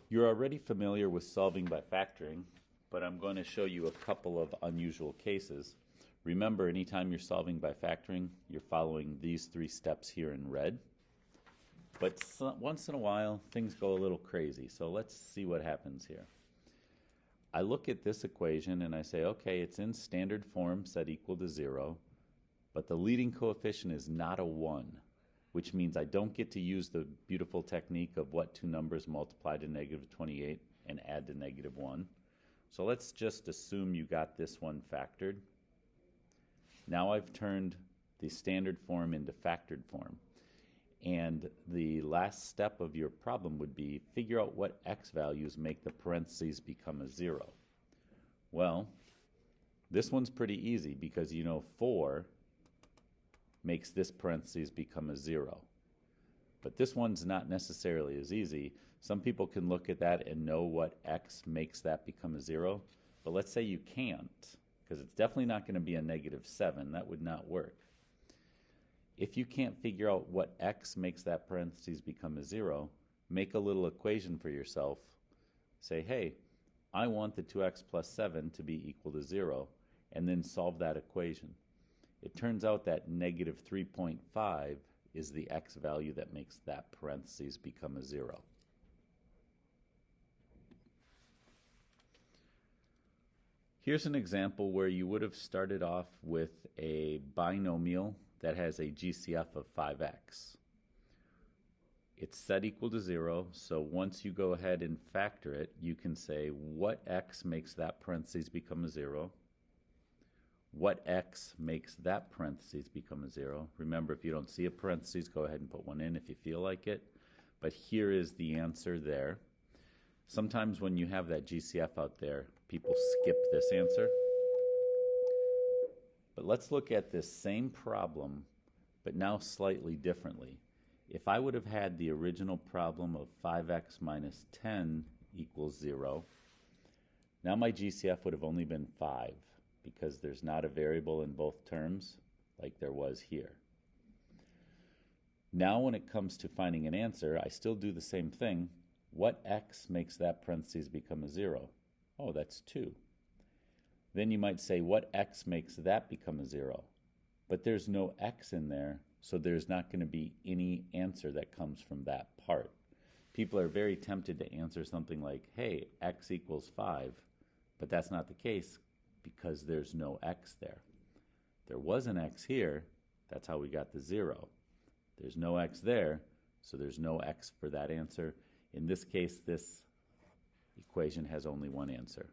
You're already familiar with solving by factoring, but I'm going to show you a couple of unusual cases. Remember, anytime you're solving by factoring, you're following these three steps here in red. But once in a while, things go a little crazy, so let's see what happens here. I look at this equation and I say, okay, it's in standard form set equal to 0, but the leading coefficient is not a 1, which means I don't get to use the beautiful technique of what two numbers multiply to negative 28 and add to negative 1. So let's just assume you got this one factored. Now I've turned the standard form into factored form. And the last step of your problem would be figure out what x values make the parentheses become a 0. Well, this one's pretty easy because you know 4 makes this parentheses become a 0. But this one's not necessarily as easy. Some people can look at that and know what x makes that become a 0. But let's say you can't, because it's definitely not going to be a negative 7. That would not work. If you can't figure out what x makes that parentheses become a 0, make a little equation for yourself. Say, hey, I want the 2x plus 7 to be equal to 0, and then solve that equation. It turns out that negative 3.5 is the x value that makes that parentheses become a 0. Here's an example where you would have started off with a binomial that has a GCF of 5x. It's set equal to 0, so once you go ahead and factor it, you can say what x makes that parentheses become a 0, what x makes that parentheses become a 0. Remember, if you don't see a parentheses, go ahead and put one in if you feel like it. But here is the answer there. Sometimes when you have that GCF out there, people skip this answer. But let's look at this same problem, but now slightly differently. If I would have had the original problem of 5x minus 10 equals 0, now my GCF would have only been 5 because there's not a variable in both terms like there was here. Now when it comes to finding an answer, I still do the same thing. What x makes that parentheses become a 0? Oh, that's 2. Then you might say, what x makes that become a 0? But there's no x in there, so there's not going to be any answer that comes from that part. People are very tempted to answer something like, hey, x equals 5, but that's not the case because there's no x there. There was an x here, that's how we got the 0. There's no x there, so there's no x for that answer. In this case, this equation has only one answer.